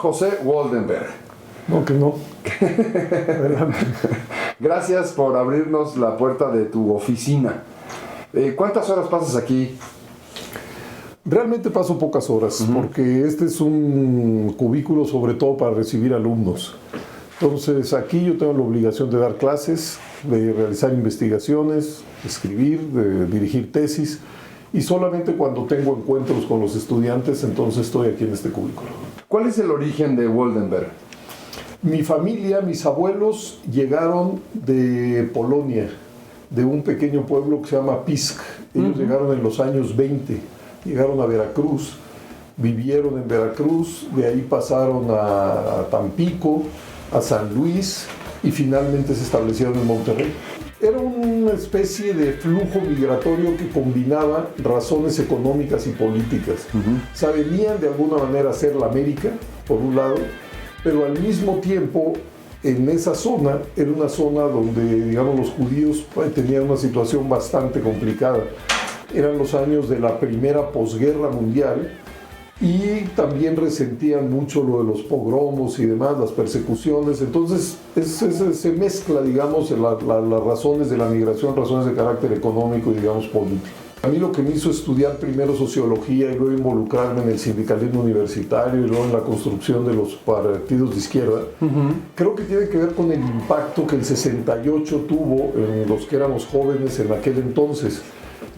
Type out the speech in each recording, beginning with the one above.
José Woldenberg. No, que no. Adelante. Gracias por abrirnos la puerta de tu oficina. ¿Cuántas horas pasas aquí? Realmente paso pocas horas, porque este es un cubículo sobre todo para recibir alumnos. Entonces aquí yo tengo la obligación de dar clases, de realizar investigaciones, de escribir, de dirigir tesis, y solamente cuando tengo encuentros con los estudiantes, entonces estoy aquí en este cubículo. ¿Cuál es el origen de Woldenberg? Mi familia, mis abuelos llegaron de Polonia, de un pequeño pueblo que se llama Pisk. Ellos llegaron en los años 20, llegaron a Veracruz, vivieron en Veracruz, de ahí pasaron a Tampico, a San Luis y finalmente se establecieron en Monterrey. Era una especie de flujo migratorio que combinaba razones económicas y políticas. O sea, venían de alguna manera a ser la América, por un lado, pero al mismo tiempo en esa zona, era una zona donde, digamos, los judíos tenían una situación bastante complicada. Eran los años de la primera posguerra mundial y también resentían mucho lo de los pogromos y demás, las persecuciones. Entonces se mezcla, digamos, las razones de la migración, razones de carácter económico y, digamos, político. A mí lo que me hizo estudiar primero sociología y luego involucrarme en el sindicalismo universitario y luego en la construcción de los partidos de izquierda, creo que tiene que ver con el impacto que el 68 tuvo en los que éramos jóvenes en aquel entonces.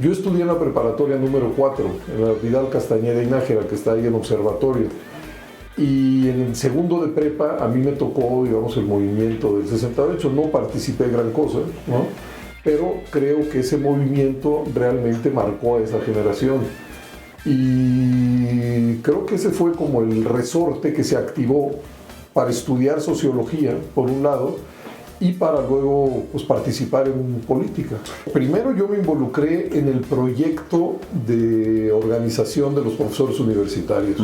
Yo estudié en la preparatoria número 4, en la Vidal Castañeda y Nájera, que está ahí en Observatorio. Y en el segundo de prepa a mí me tocó, digamos, el movimiento del 68. No participé gran cosa, ¿no? Pero creo que ese movimiento realmente marcó a esa generación. Y creo que ese fue como el resorte que se activó para estudiar sociología, por un lado, y para luego, pues, participar en política. Primero yo me involucré en el proyecto de organización de los profesores universitarios.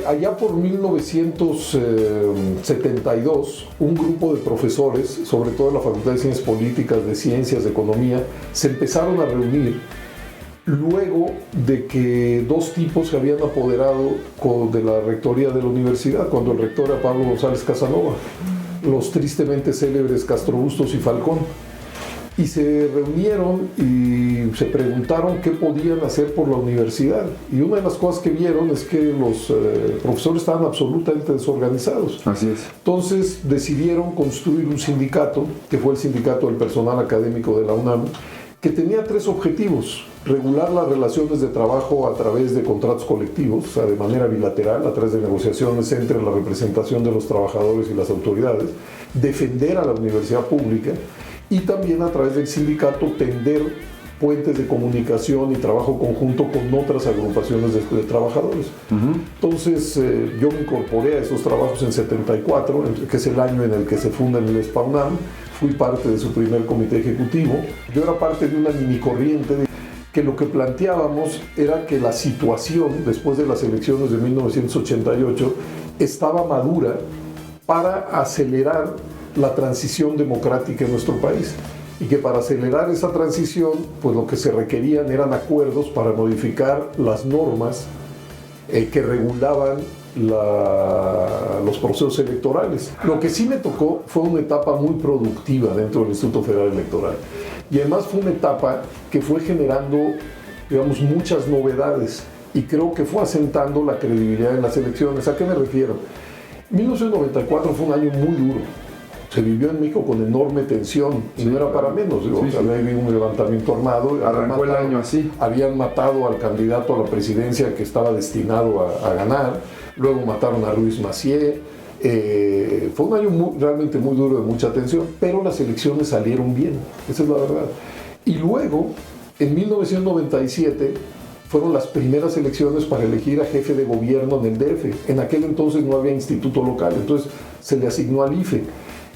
Allá por 1972, un grupo de profesores, sobre todo de la Facultad de Ciencias Políticas, de Ciencias, de Economía, se empezaron a reunir luego de que dos tipos se habían apoderado de la rectoría de la universidad, cuando el rector era Pablo González Casanova, los tristemente célebres Castro Bustos y Falcón. Y se reunieron y se preguntaron qué podían hacer por la universidad. Y una de las cosas que vieron es que los profesores estaban absolutamente desorganizados. Así es. Entonces decidieron construir un sindicato, que fue el Sindicato del Personal Académico de la UNAM, que tenía tres objetivos: regular las relaciones de trabajo a través de contratos colectivos, o sea, de manera bilateral, a través de negociaciones entre la representación de los trabajadores y las autoridades, defender a la universidad pública, y también a través del sindicato tender puentes de comunicación y trabajo conjunto con otras agrupaciones de trabajadores. Entonces yo me incorporé a esos trabajos en 74, que es el año en el que se funda el SPA-UNAM. Fui parte de su primer comité ejecutivo. Yo era parte de una mini corriente que lo que planteábamos era que la situación después de las elecciones de 1988 estaba madura para acelerar la transición democrática en nuestro país, y que para acelerar esa transición, pues lo que se requerían eran acuerdos para modificar las normas que regulaban los procesos electorales. Lo que sí me tocó fue una etapa muy productiva dentro del Instituto Federal Electoral, y además fue una etapa que fue generando, digamos, muchas novedades, y creo que fue asentando la credibilidad en las elecciones. ¿A qué me refiero? 1994 fue un año muy duro. Se vivió en México con enorme tensión, y no era para menos. Había habido un levantamiento armado. Arrancó el año así. Habían matado al candidato a la presidencia que estaba destinado a ganar. Luego mataron a Ruiz Massieu. Fue un año realmente muy duro, de mucha tensión, pero las elecciones salieron bien. Esa es la verdad. Y luego, en 1997, fueron las primeras elecciones para elegir a jefe de gobierno en el DF. En aquel entonces no había instituto local, entonces se le asignó al IFE.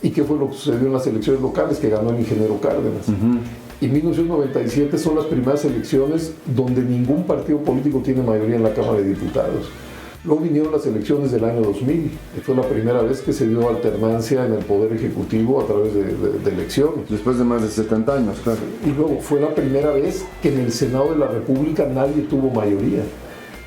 ¿Y qué fue lo que sucedió en las elecciones locales? Que ganó el ingeniero Cárdenas. Y 1997 son las primeras elecciones donde ningún partido político tiene mayoría en la Cámara de Diputados. Luego vinieron las elecciones del año 2000, que fue la primera vez que se dio alternancia en el Poder Ejecutivo a través de elecciones. Después de más de 70 años, claro. Y luego fue la primera vez que en el Senado de la República nadie tuvo mayoría.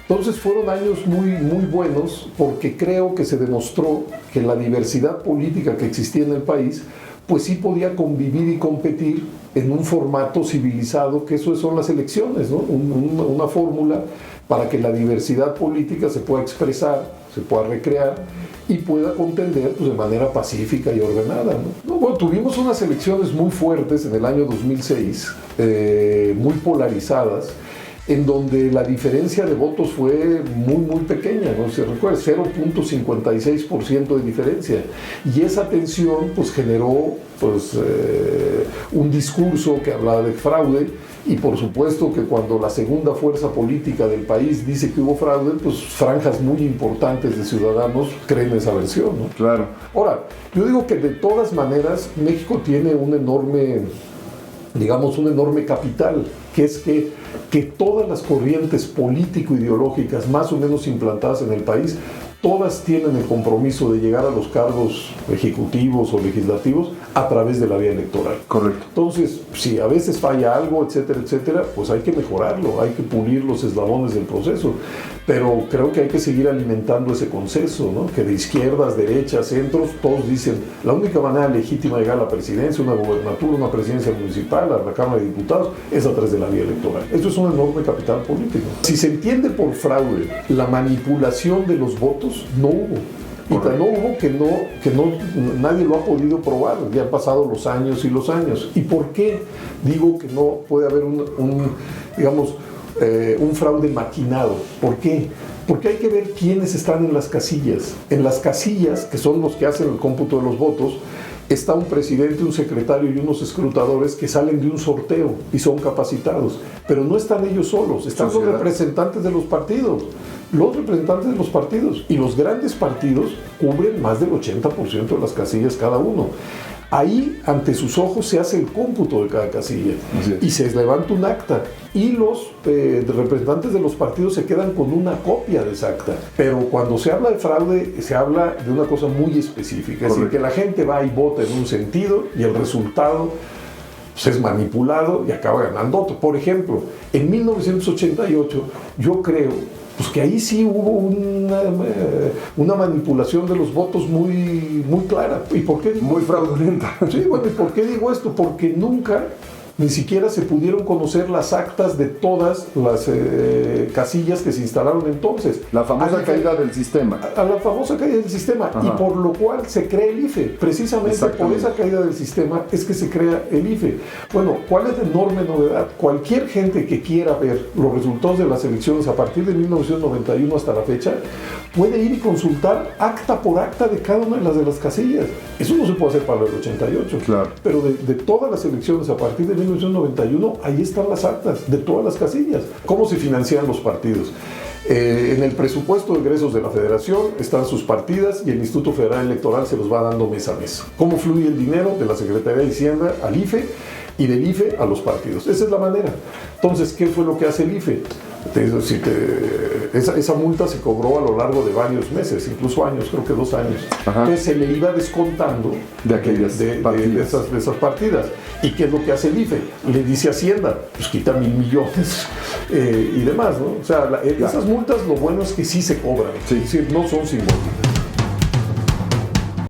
Entonces fueron años muy, muy buenos porque creo que se demostró que la diversidad política que existía en el país pues sí podía convivir y competir en un formato civilizado, que eso son las elecciones, ¿no? Una fórmula para que la diversidad política se pueda expresar, se pueda recrear y pueda contender pues, de manera pacífica y ordenada, ¿no? Bueno, tuvimos unas elecciones muy fuertes en el año 2006, muy polarizadas, en donde la diferencia de votos fue muy, muy pequeña, ¿no? Se recuerda, 0.56% de diferencia. Y esa tensión pues, generó pues, un discurso que hablaba de fraude, y por supuesto que cuando la segunda fuerza política del país dice que hubo fraude, pues franjas muy importantes de ciudadanos creen esa versión, ¿no? Claro. Ahora, yo digo que de todas maneras México tiene un enorme capital, que es que todas las corrientes político-ideológicas más o menos implantadas en el país, todas tienen el compromiso de llegar a los cargos ejecutivos o legislativos a través de la vía electoral. Correcto. Entonces, si a veces falla algo, etcétera, etcétera, pues hay que mejorarlo, hay que pulir los eslabones del proceso. Pero creo que hay que seguir alimentando ese consenso, ¿no? Que de izquierdas, derechas, centros, todos dicen la única manera legítima de llegar a la presidencia, una gobernatura, una presidencia municipal, a la Cámara de Diputados, es a través de la vía electoral. Eso es un enorme capital político. Si se entiende por fraude la manipulación de los votos, no hubo. Y tan no hubo que nadie lo ha podido probar. Ya han pasado los años y los años. ¿Y por qué digo que no puede haber un fraude maquinado? ¿Por qué? Porque hay que ver quiénes están en las casillas. En las casillas, que son los que hacen el cómputo de los votos, está un presidente, un secretario y unos escrutadores que salen de un sorteo y son capacitados. Pero no están ellos solos, están los representantes de los partidos. Los representantes de los partidos. Y los grandes partidos cubren más del 80% de las casillas cada uno. Ahí, ante sus ojos, se hace el cómputo de cada casilla y se levanta un acta. Y los representantes de los partidos se quedan con una copia de esa acta. Pero cuando se habla de fraude, se habla de una cosa muy específica. Es decir, que la gente va y vota en un sentido y el resultado pues, es manipulado y acaba ganando otro. Por ejemplo, en 1988, yo creo pues que ahí sí hubo una manipulación de los votos muy, muy clara. ¿Y por qué? Muy fraudulenta. Sí, bueno, ¿y por qué digo esto? Porque nunca, ni siquiera se pudieron conocer las actas de todas las casillas que se instalaron entonces. La famosa caída del sistema. A la famosa caída del sistema. Ajá. Y por lo cual se crea el IFE. Precisamente por esa caída del sistema es que se crea el IFE. Bueno, ¿cuál es la enorme novedad? Cualquier gente que quiera ver los resultados de las elecciones a partir de 1991 hasta la fecha, puede ir y consultar acta por acta de cada una de las casillas. Eso no se puede hacer para el 88. Claro. Pero de todas las elecciones a partir de 1991, ahí están las actas de todas las casillas. ¿Cómo se financian los partidos? En el presupuesto de egresos de la Federación están sus partidas y el Instituto Federal Electoral se los va dando mes a mes. ¿Cómo fluye el dinero de la Secretaría de Hacienda al IFE y del IFE a los partidos? Esa es la manera. Entonces, ¿qué fue lo que hace el IFE? Esa multa se cobró a lo largo de varios meses, incluso años, creo que 2 años. Ajá. Entonces se le iba descontando de esas partidas. ¿Y qué es lo que hace el IFE? Le dice a Hacienda, pues quita 1,000 millones y demás, ¿no? O sea, esas multas lo bueno es que sí se cobran, es decir, no son simbólicas.